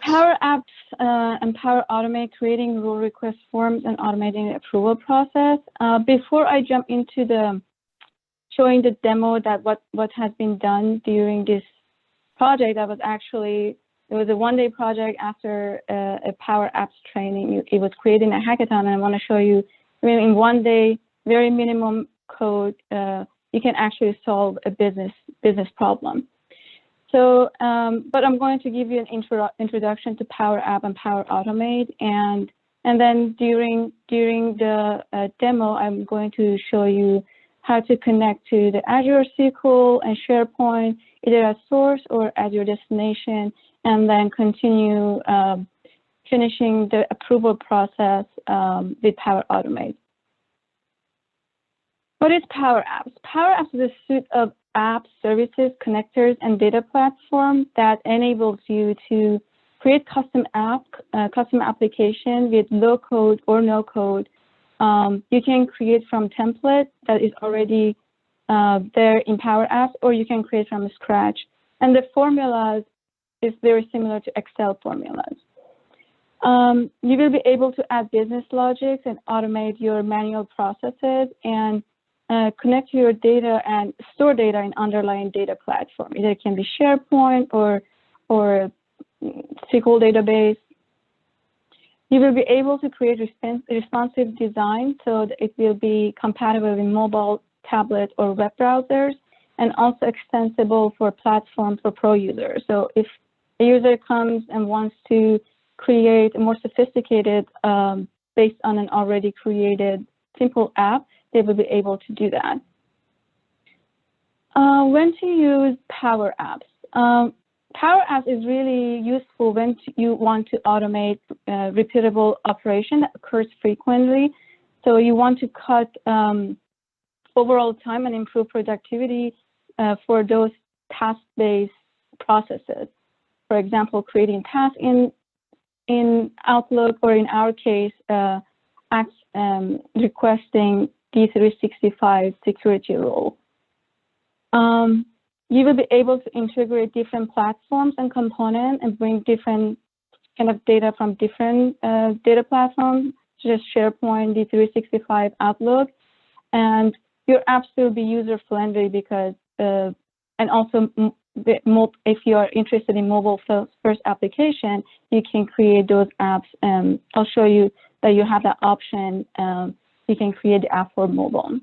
Power Apps and Power Automate, creating rule request forms and automating the approval process. Before I jump into the showing the demo that what has been done during this project, that was actually, it was a one-day project after a Power Apps training. It was creating a hackathon, and I want to show you, in one day, very minimum code, you can actually solve a business problem. So, but I'm going to give you an introduction to Power App and Power Automate, and then during the demo, I'm going to show you how to connect to the Azure SQL and SharePoint, either as source or as your destination, and then continue finishing the approval process with Power Automate. What is Power Apps? Power Apps is a suite of apps, services, connectors, and data platform that enables you to create custom application with low code or no code. You can create from template that is already there in Power Apps, or you can create from scratch. And the formulas is very similar to Excel formulas. You will be able to add business logics and automate your manual processes and connect to your data and store data in underlying data platform. Either it can be SharePoint or SQL database. You will be able to create responsive design so that it will be compatible with mobile, tablet, or web browsers, and also extensible for platforms for pro users. So if a user comes and wants to create a more sophisticated based on an already created simple app, they will be able to do that. When to use Power Apps? Power Apps is really useful when you want to automate repeatable operation that occurs frequently. So you want to cut overall time and improve productivity for those task-based processes. For example, creating tasks in Outlook, or in our case, requesting D365 security role. You will be able to integrate different platforms and components and bring different kind of data from different data platforms, such as SharePoint, D365, Outlook, and your apps will be user-friendly because, and also if you are interested in mobile first application, you can create those apps. I'll show you that you have that option. You can create the app for mobile.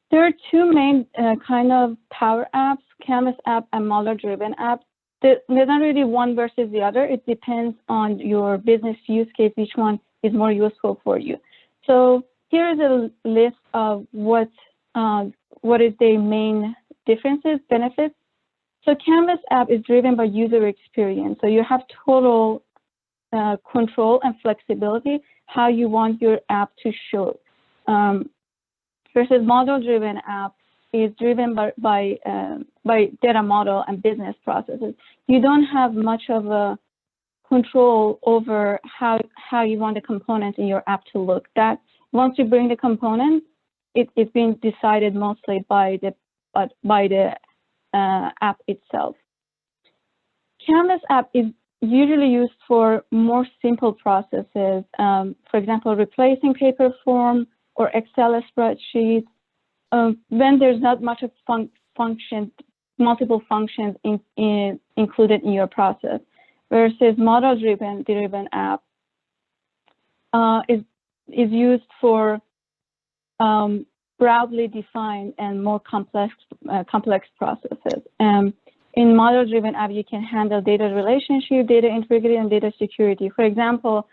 There are two main kind of Power Apps, Canvas app and ModelDriven app. There's not really one versus the other. It depends on your business use case, which one is more useful for you. So here is a list of what is the main differences, benefits. So Canvas app is driven by user experience. So you have total control and flexibility how you want your app to show. Versus model-driven app is driven by data model and business processes. You don't have much of a control over how you want the components in your app to look. That once you bring the components, it's been decided mostly by the app itself. Canvas app is usually used for more simple processes. For example, replacing paper form or Excel spreadsheets, when there's not much of multiple functions included in your process. Versus model-driven app is used for broadly defined and more complex processes. In model-driven app, you can handle data relationship, data integrity, and data security. For example,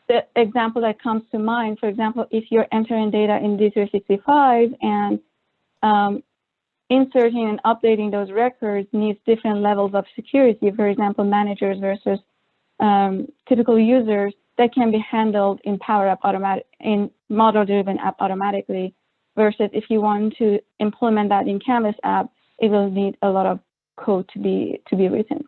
the example that comes to mind, for example, if you're entering data in D365 and inserting and updating those records needs different levels of security, for example, managers versus typical users, that can be handled in Power App in model-driven app automatically, versus if you want to implement that in Canvas app, it will need a lot of code to be written.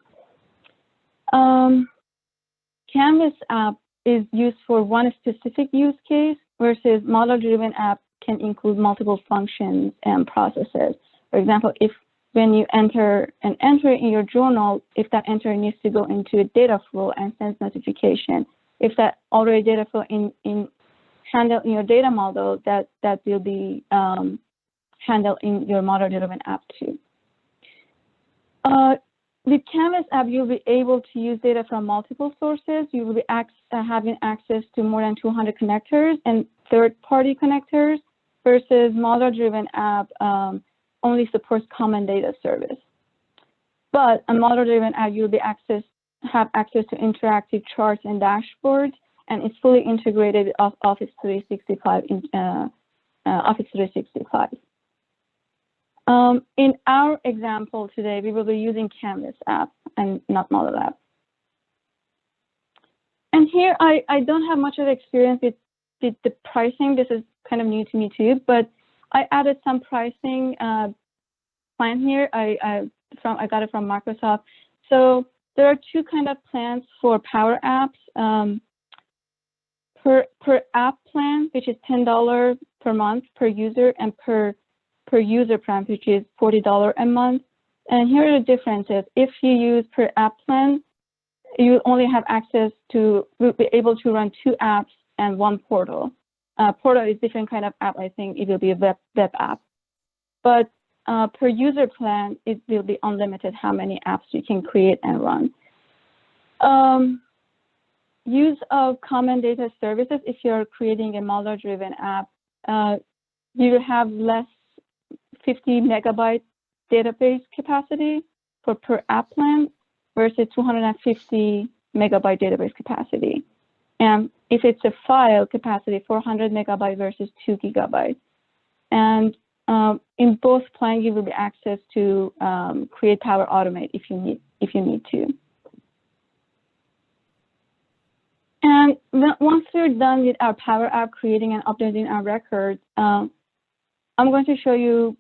Canvas app is used for one specific use case, versus model-driven app can include multiple functions and processes. For example, if when you enter an entry in your journal, if that entry needs to go into a data flow and sends notification. If that already data flow handled in your data model, that will be handled in your ModelDriven app too. With Canvas app, you'll be able to use data from multiple sources. You will be having access to more than 200 connectors and third-party connectors, versus ModelDriven app only supports common data service. But a ModelDriven app, you'll be have access to interactive charts and dashboards, and it's fully integrated with Office 365. Office 365. In our example today, we will be using Canvas app and not Model app. And here, I don't have much of experience with the pricing. This is kind of new to me too, but I added some pricing plan here. I got it from Microsoft. So there are two kind of plans for Power Apps. Per app plan, which is $10 per month per user, and per user plan, which is $40 a month. And here are the differences. If you use per app plan, you only have access to, will be able to run 2 apps and 1 portal. Portal is different kind of app. I think it will be a web app. But per user plan, it will be unlimited how many apps you can create and run. Use of common data services. If you're creating a ModelDriven app, you will have less 50 megabyte database capacity for per app plan versus 250 megabyte database capacity. And if it's a file capacity, 400 megabyte versus 2 gigabytes. And in both plans, you will be access to create Power Automate if you need to. And once we're done with our Power App creating and updating our records, I'm going to show you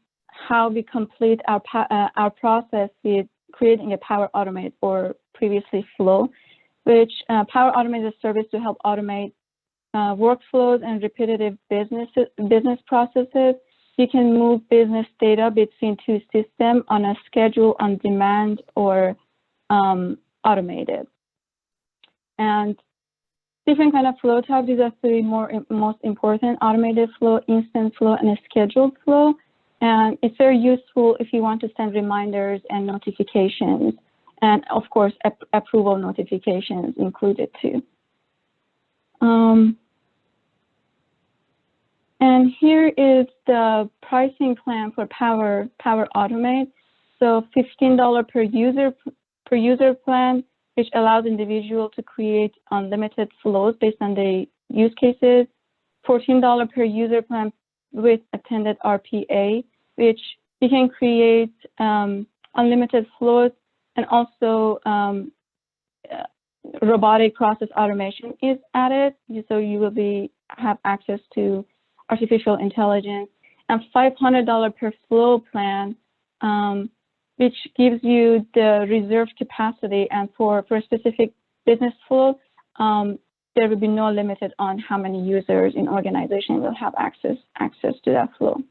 how we complete our process with creating a Power Automate, or previously Flow, which Power Automate is a service to help automate workflows and repetitive business processes. You can move business data between 2 systems on a schedule, on demand, or automated. And different kind of flow types. These are 3 most important: automated flow, instant flow, and a scheduled flow. And it's very useful if you want to send reminders and notifications, and of course, approval notifications included too. And here is the pricing plan for Power Automate. So $15 per user plan, which allows individuals to create unlimited flows based on the use cases. $14 per user plan with attended RPA, which you can create unlimited flows, and also robotic process automation is added, so you will have access to artificial intelligence. And $500 per flow plan, which gives you the reserved capacity, and for a specific business flow, there will be no limit on how many users in organization will have access to that flow.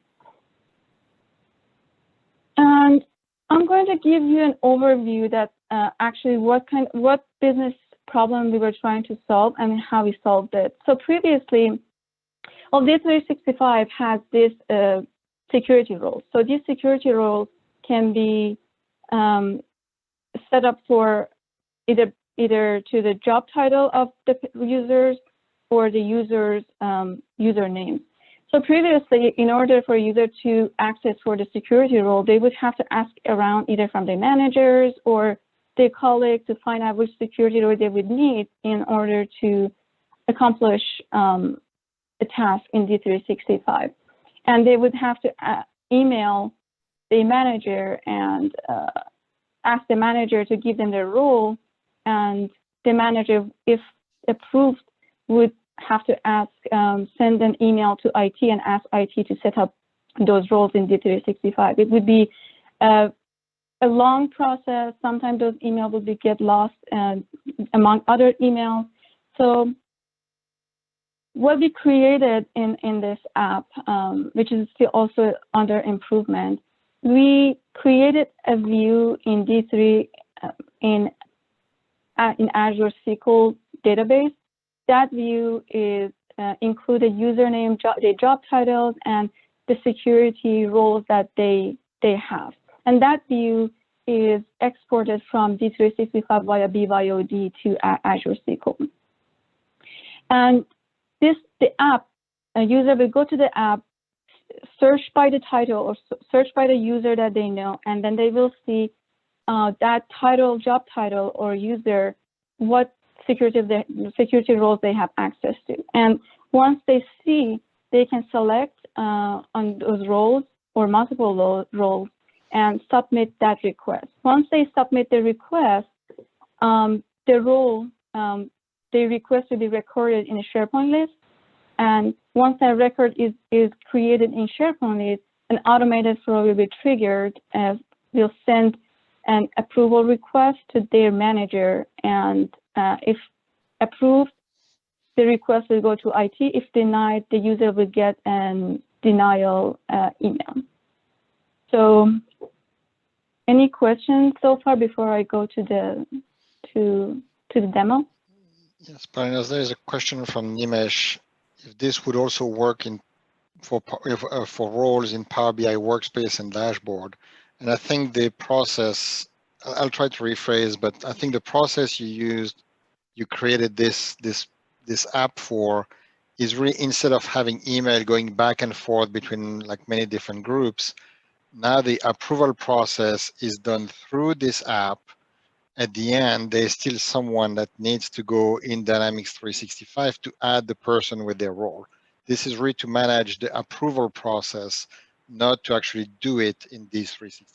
And I'm going to give you an overview that actually what business problem we were trying to solve and how we solved it. So previously, D365 has this security roles. So these security roles can be set up for either to the job title of the users or the user's username. So previously, in order for a user to access for the security role, they would have to ask around either from their managers or their colleagues to find out which security role they would need in order to accomplish a task in D365. And they would have to email the manager and ask the manager to give them their role, and the manager, if approved, would have to send an email to IT and ask IT to set up those roles in D365. It would be a long process. Sometimes those emails would get lost among other emails. So what we created in this app, which is still also under improvement, we created a view in D3 in Azure SQL database. That view is included username, the job titles, and the security roles that they have. And that view is exported from D365 via BYOD to Azure SQL. And the app, a user will go to the app, search by the title or search by the user that they know, and then they will see that title, job title, or user, what security roles they have access to. And once they see, they can select on those roles or multiple roles and submit that request. Once they submit the request, the role, the request will be recorded in a SharePoint list. And once that record is created in SharePoint list, an automated flow will be triggered as will send an approval request to their manager. And if approved, the request will go to IT. If denied, the user will get an denial email. So any questions so far before I go to the demo? Yes, Parinaz, there is a question from Nimesh. If this would also work for roles in Power BI Workspace and Dashboard. And I think the process, I'll try to rephrase, but I think the process you used, you created this app for, is really, instead of having email going back and forth between like many different groups, now the approval process is done through this app. At the end, there's still someone that needs to go in Dynamics 365 to add the person with their role. This is really to manage the approval process, not to actually do it in D365.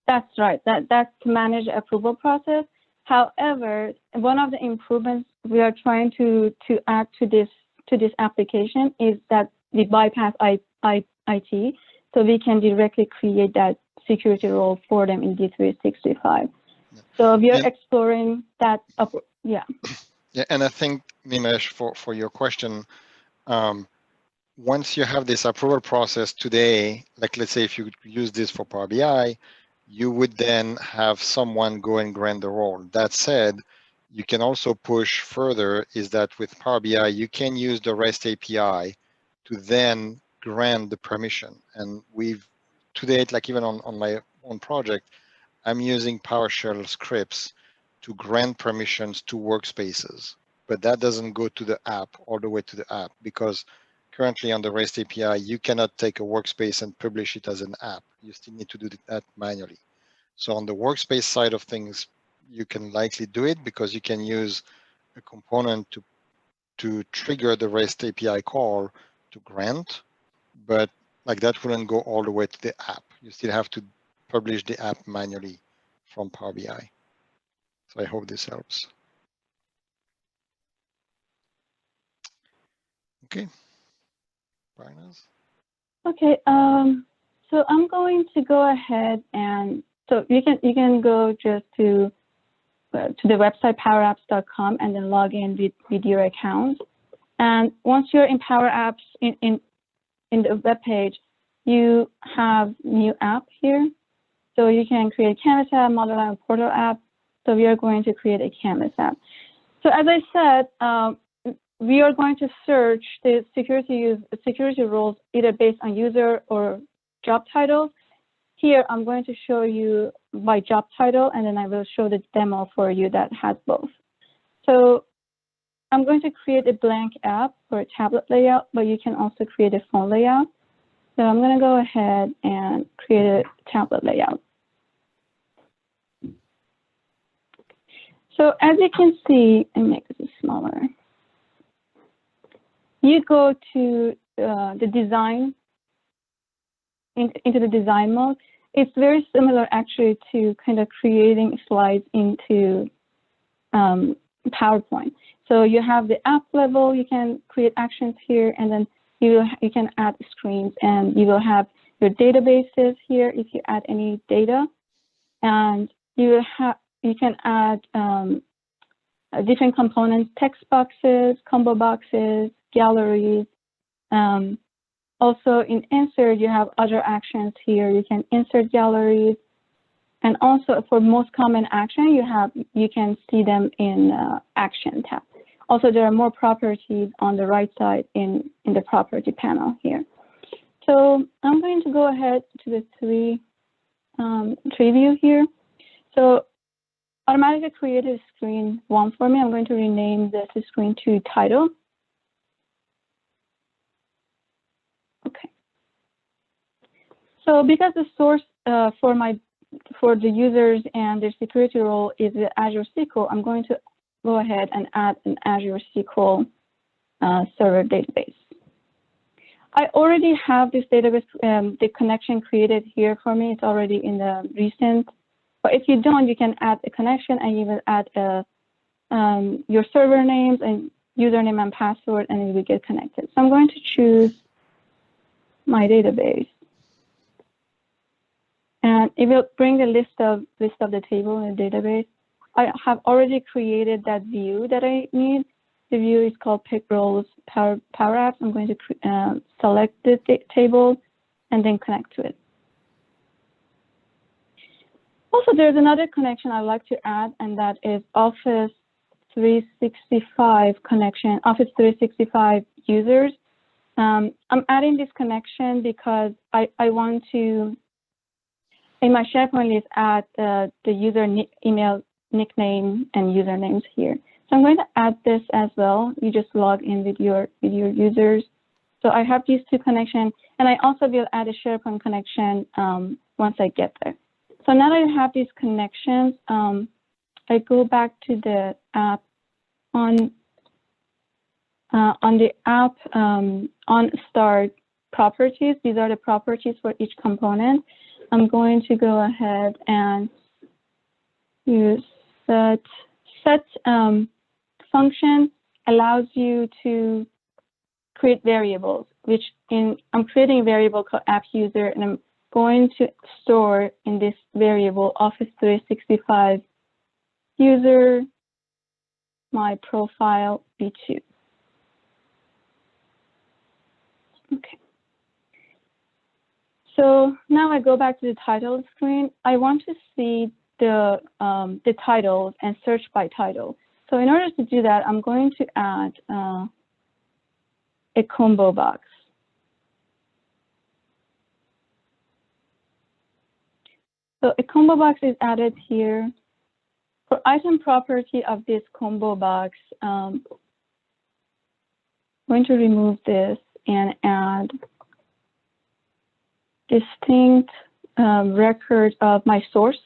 That's right. That's to manage the approval process. However, one of the improvements we are trying to add to this application is that we bypass IT, so we can directly create that security role for them in D365. So we are exploring that. Yeah. Yeah, and I think, Nimesh, for your question, once you have this approval process today, like let's say if you use this for Power BI, you would then have someone go and grant the role. That said, you can also push further, is that with Power BI, you can use the REST API to then grant the permission. And we've, to date, like even on my own project, I'm using PowerShell scripts to grant permissions to workspaces, but that doesn't go to the app, all the way to the app, because currently on the REST API, you cannot take a workspace and publish it as an app. You still need to do that manually. So on the workspace side of things, you can likely do it because you can use a component to trigger the REST API call to grant, but like that wouldn't go all the way to the app. You still have to publish the app manually from Power BI. So I hope this helps. Okay, Parinaz. Okay, so I'm going to go ahead and so you can go just to the website powerapps.com and then log in with your account. And once you're in Power Apps in the web page, you have new app here. So you can create Canvas app, ModelDriven Portal app. So we are going to create a Canvas app. So as I said, we are going to search the security roles either based on user or job titles. Here, I'm going to show you by job title, and then I will show the demo for you that has both. So I'm going to create a blank app for a tablet layout, but you can also create a phone layout. So I'm going to go ahead and create a tablet layout. So as you can see, and make this smaller, you go to the design, into the design mode. It's very similar actually to kind of creating slides into PowerPoint. So you have the app level, you can create actions here, and then you can add screens, and you will have your databases here if you add any data, and you can add different components, text boxes, combo boxes, galleries, Also in insert, you have other actions here. You can insert galleries. And also for most common action, you can see them in action tab. Also, there are more properties on the right side in the property panel here. So I'm going to go ahead to the tree view here. So automatically created screen 1 for me. I'm going to rename this screen to title. Okay. So because the source for the users and their security role is the Azure SQL, I'm going to go ahead and add an Azure SQL server database. I already have this database, the connection created here for me. It's already in the recent. But if you don't, you can add a connection and you will add your server names and username and password, and it will get connected. So I'm going to choose my database. And it will bring the list of the table in the database. I have already created that view that I need. The view is called Pick Roles Power Apps. I'm going to select the table and then connect to it. Also, there's another connection I'd like to add, and that is Office 365 connection, Office 365 users. I'm adding this connection because I want to, in my SharePoint list, add the user email, nickname, and usernames here. So I'm going to add this as well. You just log in with your users. So I have these two connections, and I also will add a SharePoint connection once I get there. So now that I have these connections, I go back to the app on the app on start properties. These are the properties for each component. I'm going to go ahead and use set function allows you to create variables, which I'm creating a variable called app user, and I'm going to store in this variable Office 365 user, my profile v2. Okay. So now I go back to the title screen. I want to see the titles and search by title. So in order to do that, I'm going to add a combo box. So a combo box is added here. For item property of this combo box, I'm going to remove this and add distinct record of my source.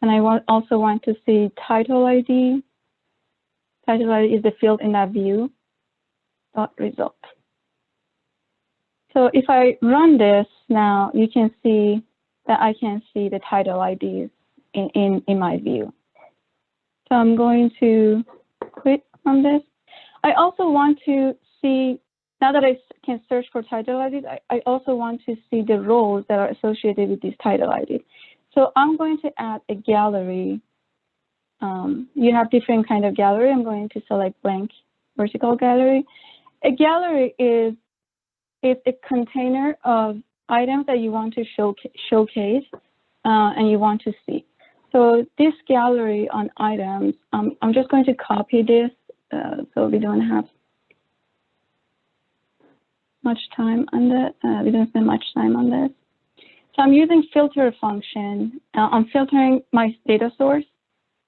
And I also want to see title ID. Title ID is the field in that view, dot result. So if I run this now, you can see that I can see the title IDs in my view. So I'm going to quit from this. I also want to see, now that I can search for title IDs, I also want to see the roles that are associated with these title IDs. So I'm going to add a gallery. You have different kind of gallery. I'm going to select blank vertical gallery. A gallery is a container of items that you want to showcase and you want to see. So this gallery on items, I'm just going to copy this so we don't have much time on that. We don't spend much time on this. So I'm using filter function. I'm filtering my data source,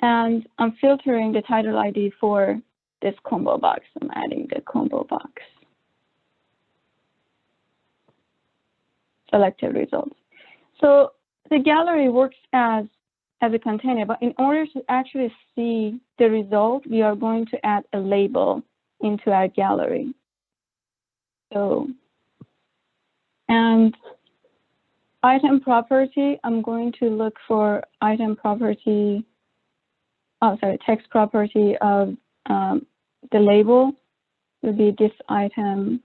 and I'm filtering the title ID for this combo box. I'm adding the combo box. Selected results. So the gallery works as a container, but in order to actually see the result, we are going to add a label into our gallery. So, and item property, I'm going to look for item property, text property of the label will be this item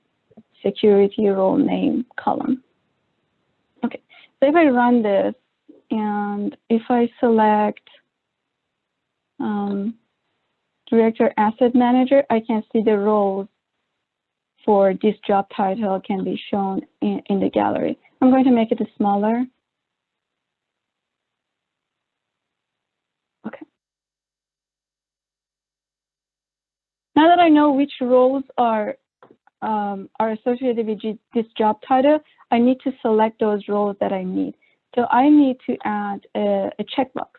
security role name column. Okay, so if I run this and if I select Director Asset Manager, I can see the roles for this job title can be shown in the gallery. I'm going to make it smaller. Okay. Now that I know which roles are associated with this job title, I need to select those roles that I need. So I need to add a checkbox.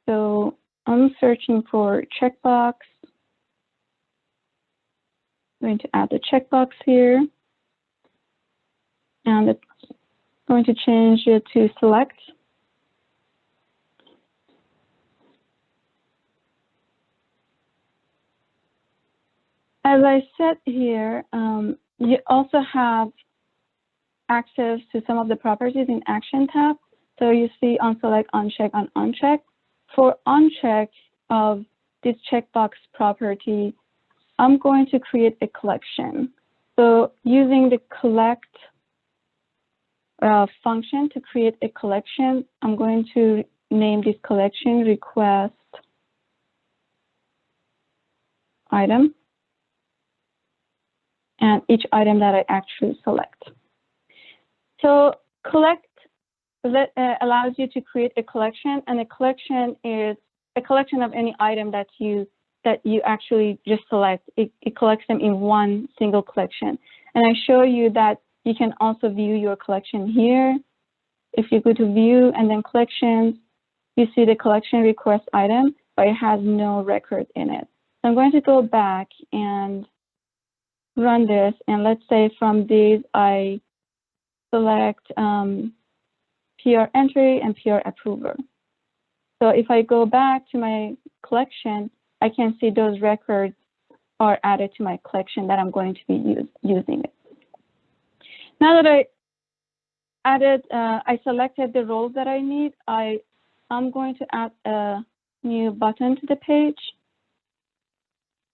So I'm searching for checkbox. I'm going to add the checkbox here. And it's going to change it to select. As I said here, you also have access to some of the properties in Action tab. So you see unselect, uncheck, and uncheck. For uncheck of this checkbox property, I'm going to create a collection. So using the collect function to create a collection, I'm going to name this collection request item, and each item that I actually select. So collect allows you to create a collection, and a collection is a collection of any item that you actually just select. It collects them in one single collection. And I show you that you can also view your collection here. If you go to view and then collections, you see the collection request item, but it has no record in it. So I'm going to go back and run this. And let's say from these, I select PR entry and PR approver. So if I go back to my collection, I can see those records are added to my collection that I'm going to be using it. Now that I selected the roles that I need, I'm going to add a new button to the page.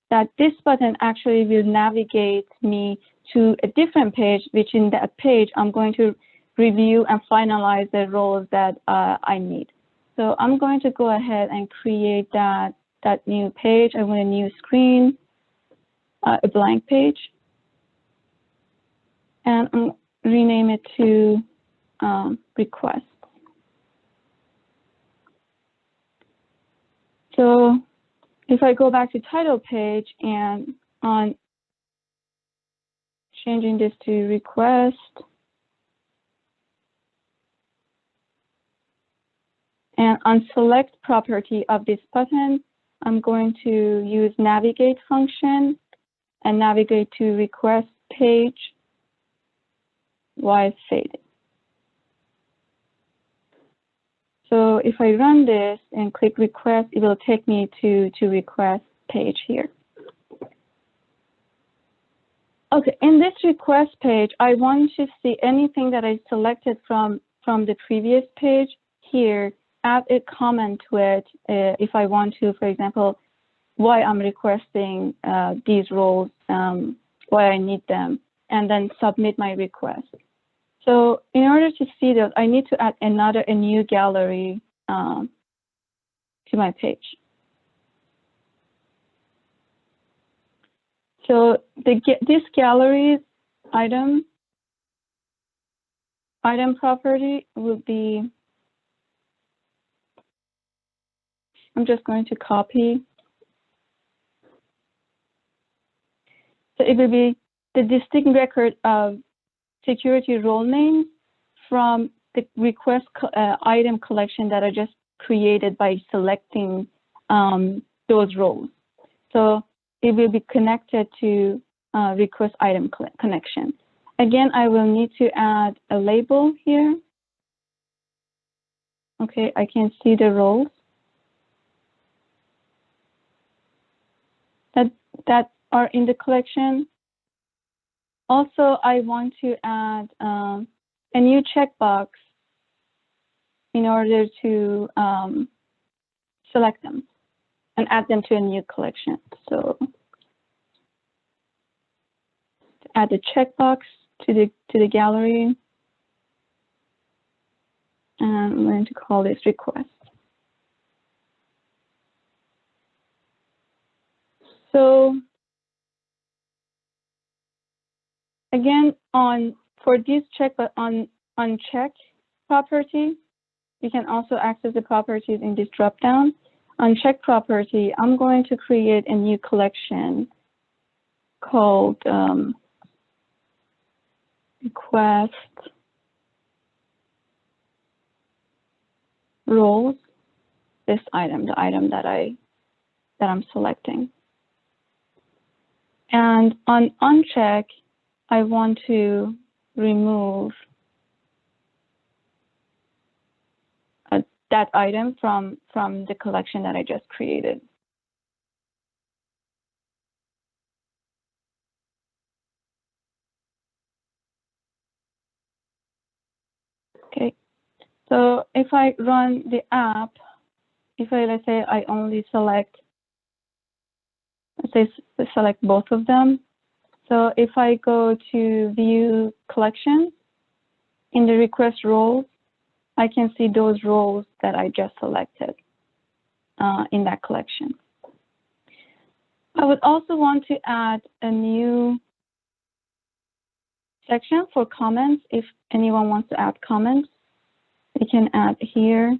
That this button actually will navigate me to a different page, which in that page, I'm going to review and finalize the roles that I need. So I'm going to go ahead and create that new page. I want a new screen, a blank page, and I'm rename it to request. So if I go back to title page and on changing this to request, and on select property of this button, I'm going to use navigate function and navigate to request page while fading. So if I run this and click request, it will take me to request page here. Okay, in this request page, I want to see anything that I selected from the previous page here, add a comment to it if I want to, for example, why I'm requesting these roles, why I need them, and then submit my request. So in order to see those, I need to add a new gallery to my page. So this gallery item property will be, I'm just going to copy. So it will be the distinct record of security role names from the request item collection that I just created by selecting those roles. So it will be connected to request item connection. Again, I will need to add a label here. Okay, I can see the roles that are in the collection. Also, I want to add a new checkbox in order to select them and add them to a new collection. So to add the checkbox to the gallery, and I'm going to call this request. So again, for this check, but on check property, you can also access the properties in this dropdown. On check property, I'm going to create a new collection called request roles. This item, the item that I'm selecting. And on uncheck, I want to remove that item from the collection that I just created. Okay, so if I run the app, let's say I only select, select both of them. So if I go to view collections, in the request roles, I can see those roles that I just selected in that collection. I would also want to add a new section for comments. If anyone wants to add comments, they can add here.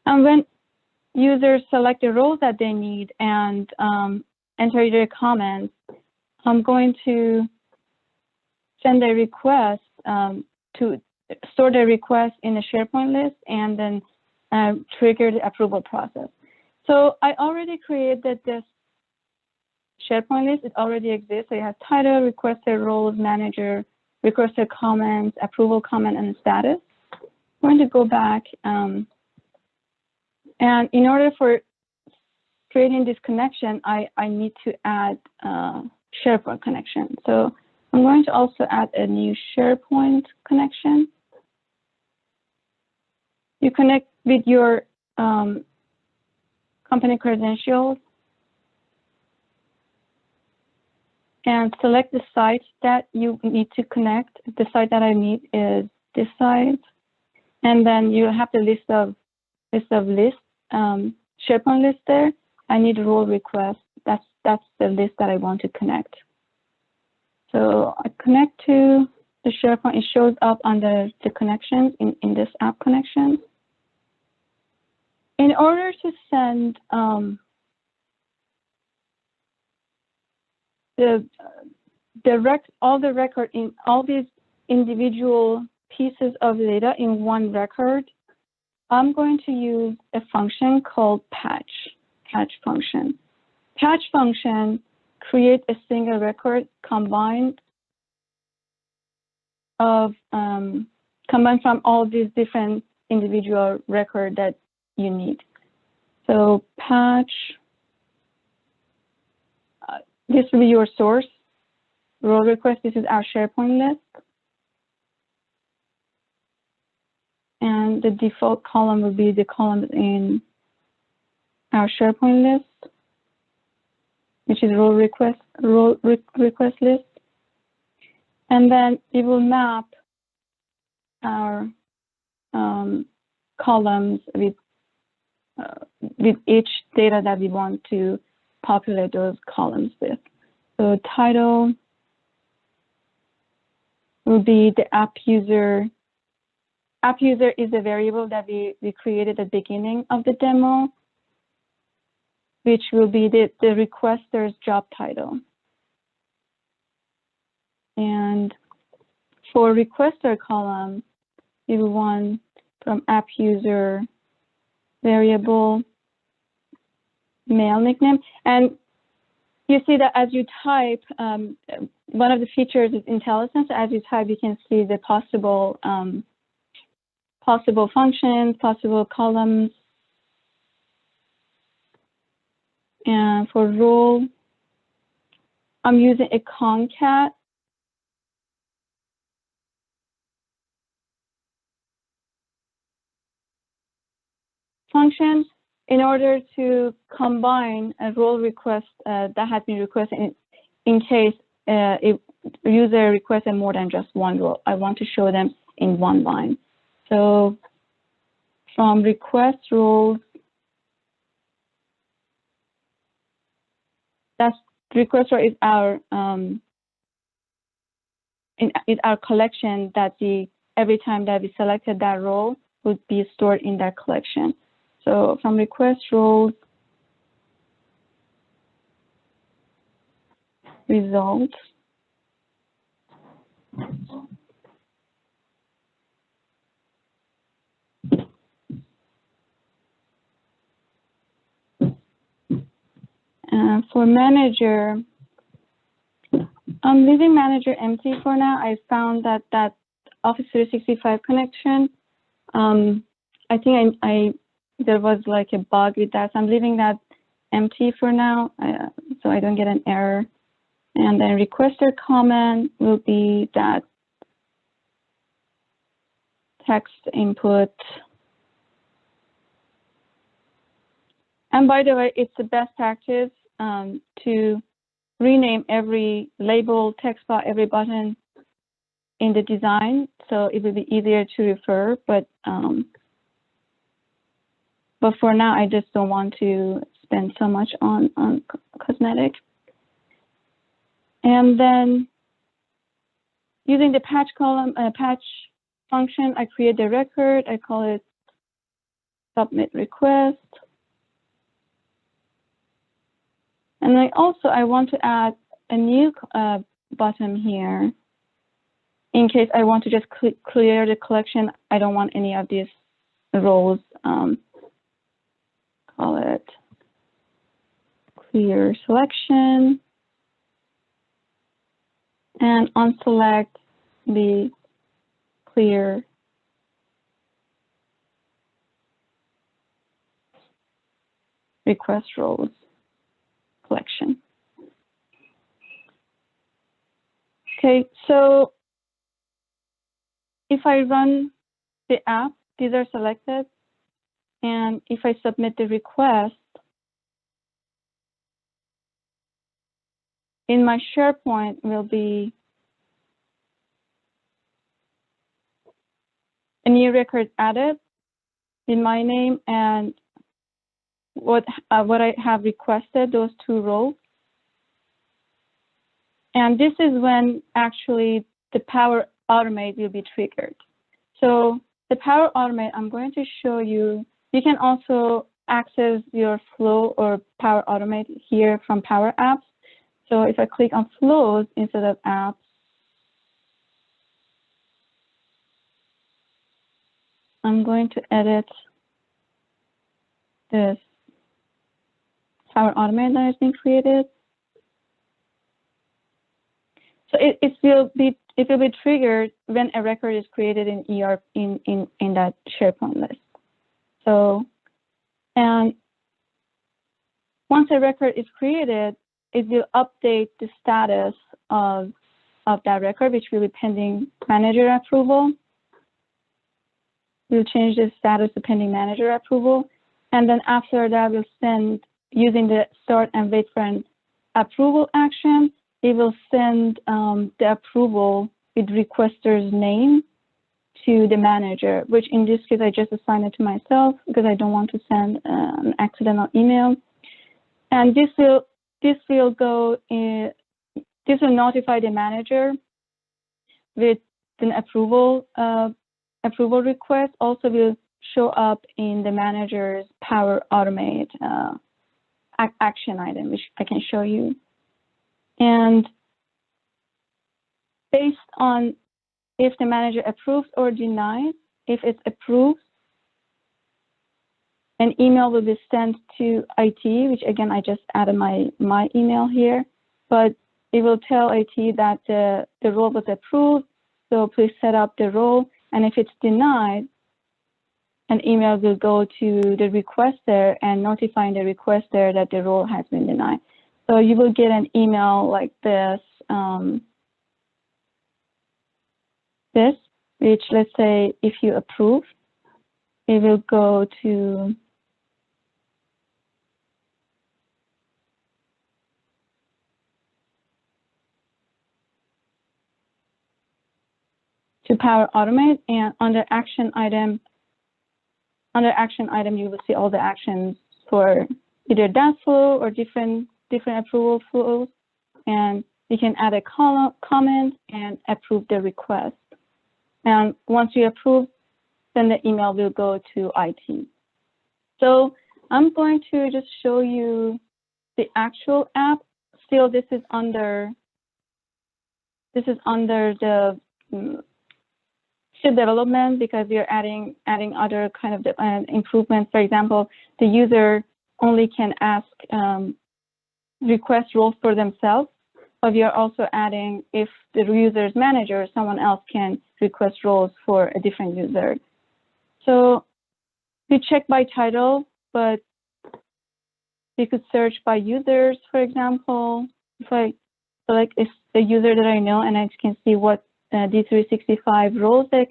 And when users select the roles that they need and enter their comments, I'm going to send a request to store the request in a SharePoint list and then trigger the approval process. So I already created this SharePoint list. It already exists. So it has title, requested roles, manager, requested comments, approval comment, and status. I'm going to go back. And in order for creating this connection, I need to add SharePoint connection. So I'm going to also add a new SharePoint connection. You connect with your company credentials and select the site that you need to connect. The site that I need is this site. And then you have the list of SharePoint list there. I need a role request. That's the list that I want to connect. So I connect to the SharePoint. It shows up under the connections in this app connections. In order to send all these individual pieces of data in one record, I'm going to use a function called patch function. Patch function creates a single record combined from all these different individual records that you need. So patch, this will be your source. Role request, this is our SharePoint list. And the default column will be the column in our SharePoint list, which is role request list. And then it will map our columns with each data that we want to populate those columns with. So title will be the app user. App user is a variable that we created at the beginning of the demo, which will be the requester's job title. And for requester column, we will want from app user variable mail nickname. And you see that as you type, one of the features is IntelliSense. As you type, you can see the possible functions, possible columns. And for role, I'm using a concat function in order to combine a role request that has been requested in case a user requested more than just one role. I want to show them in one line. So from request roles, that's request role is our is our collection that every time that we selected that role would be stored in that collection. So from request roles, results. For manager, I'm leaving manager empty for now. I found that Office 365 connection, I think there was like a bug with that. So I'm leaving that empty for now, so I don't get an error. And then requester comment will be that text input. And by the way, it's the best practice to rename every label, text bar, every button in the design, so it will be easier to refer. But for now, I just don't want to spend so much on cosmetic. And then using the patch column, patch function, I create the record. I call it submit request. And I want to add a new button here in case I want to just clear the collection. I don't want any of these roles. Call it clear selection. And unselect the clear request roles collection. Okay, so if I run the app, these are selected, and if I submit the request, in my SharePoint will be a new record added in my name and what I have requested, those two roles. And this is when actually the Power Automate will be triggered. So the Power Automate, I'm going to show you. You can also access your flow or Power Automate here from Power Apps. So if I click on flows instead of apps, I'm going to edit this Power Automate that has been created. So it will be triggered when a record is created in in that SharePoint list. So, and once a record is created, it will update the status of that record, which will be pending manager approval. We'll change the status to pending manager approval. And then after that, we'll send, using the start and wait for an approval action, it will send the approval with requester's name to the manager, which in this case, I just assign it to myself because I don't want to send an accidental email. And this will notify the manager with an approval request. Also will show up in the manager's Power Automate action item, which I can show you. And based on if the manager approves or denies, if it's approved, an email will be sent to IT, which again, I just added my email here, but it will tell IT that the role was approved, so please set up the role. And if it's denied, an email will go to the requester and notifying the requester that the role has been denied. So you will get an email like this, which let's say if you approve, it will go to to Power Automate, and under action item, you will see all the actions for either that flow or different approval flows, and you can add a comment and approve the request. And once you approve, then the email will go to IT. So I'm going to just show you the actual app. Still, this is under the still development, because we are adding other kind of improvements. For example, the user only can ask request roles for themselves, but we are also adding, if the user's manager, someone else can request roles for a different user. So we check by title, but you could search by users, for example. If I select a user that I know, and I can see what D365 roles that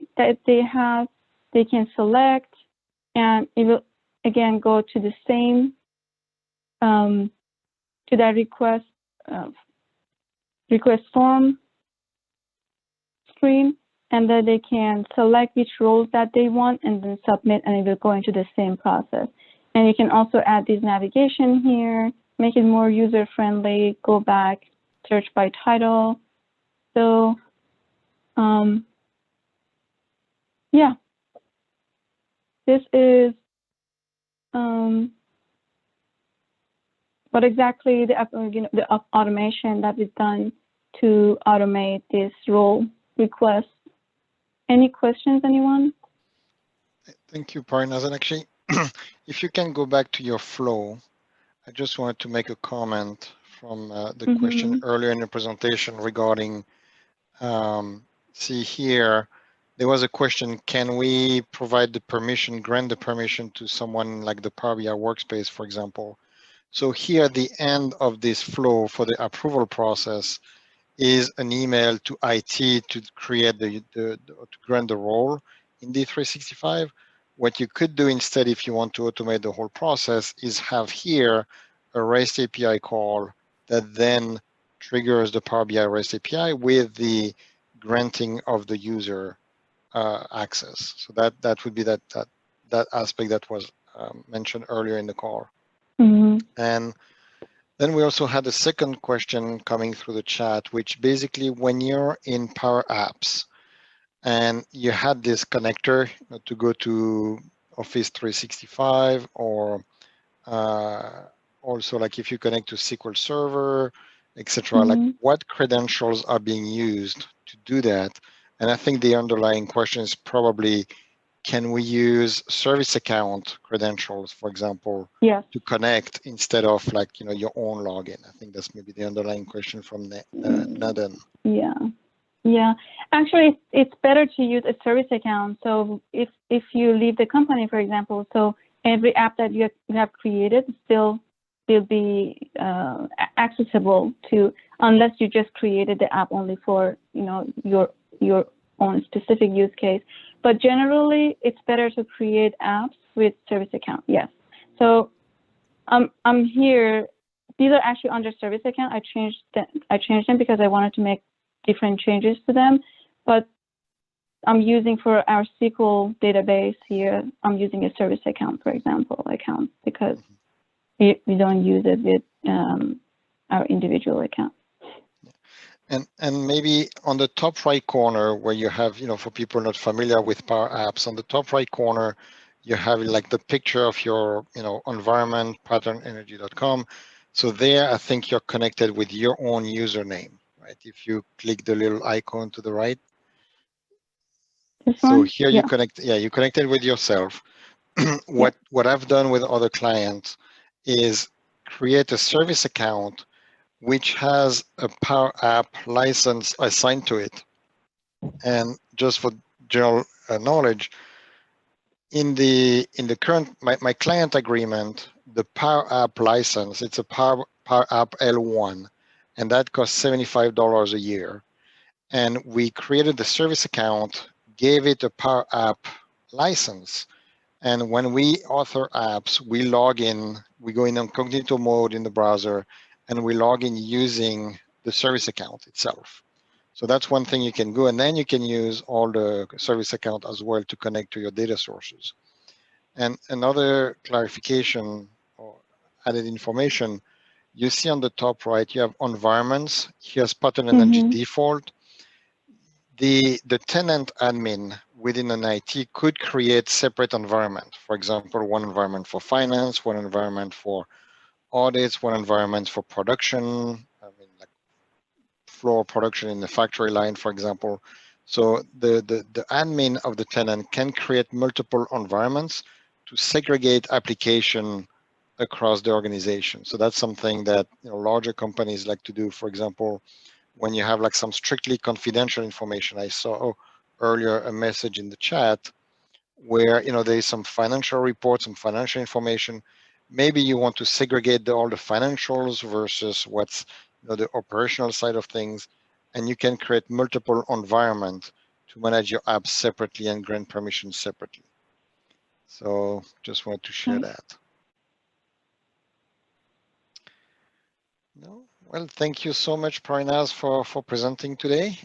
they have, they can select, and it will again go to the same to that request form screen, and then they can select which roles that they want and then submit, and it will go into the same process. And you can also add this navigation here, make it more user-friendly, go back, search by title. So, yeah, this is what exactly the automation that is done to automate this role request. Any questions, anyone? Thank you, Parinaz. And actually, if you can go back to your flow, I just wanted to make a comment from the question earlier in the presentation regarding, see here, there was a question, can we provide the permission, grant the permission to someone like the Power BI Workspace, for example? So here, the end of this flow for the approval process is an email to IT to create to grant the role in D365. What you could do instead, if you want to automate the whole process, is have here a REST API call that then triggers the Power BI REST API with the granting of the user access. So that would be that aspect that was mentioned earlier in the call. And then we also had a second question coming through the chat, which basically, when you're in Power Apps and you had this connector to go to Office 365, or also like if you connect to SQL Server, etc., like what credentials are being used to do that? And I think the underlying question is probably, can we use service account credentials, for example, to connect instead of like, your own login? I think that's maybe the underlying question from Naden. Yeah. Actually, it's better to use a service account. So if you leave the company, for example, so every app that you have created still will be accessible to, unless you just created the app only for your own specific use case. But generally, it's better to create apps with service account. Yes. So I'm here. These are actually under service account. I changed them because I wanted to make different changes to them. But I'm using, for our SQL database here, I'm using a service account, for example, because we don't use it with our individual account. And maybe on the top right corner, where you have, for people not familiar with Power Apps, on the top right corner, you have like the picture of your, environment, patternenergy.com. So there, I think you're connected with your own username, right? If you click the little icon to the right. So here you you connected with yourself. What I've done with other clients is create a service account which has a Power App license assigned to it. And just for general knowledge, in the current my client agreement, the Power App license, it's a Power App L1, and that costs $75 a year. And we created the service account, gave it a Power App license, and when we author apps, we log in, we go in incognito mode in the browser, and we log in using the service account itself. So that's one thing you can go, and then you can use all the service account as well to connect to your data sources. And another clarification or added information, you see on the top right, you have environments. Here's pattern energy Mm-hmm. default. The tenant admin within an IT could create separate environment. For example, one environment for finance, one environment for audits, one environment for production. I mean, like floor production in the factory line, for example. So the admin of the tenant can create multiple environments to segregate application across the organization. So that's something that larger companies like to do. For example, when you have like some strictly confidential information, I saw earlier a message in the chat where there is some financial reports, some financial information. Maybe you want to segregate all the financials versus what's the operational side of things, and you can create multiple environments to manage your apps separately and grant permissions separately. So just wanted to share that. No? Well, thank you so much, Parinaz, for presenting today.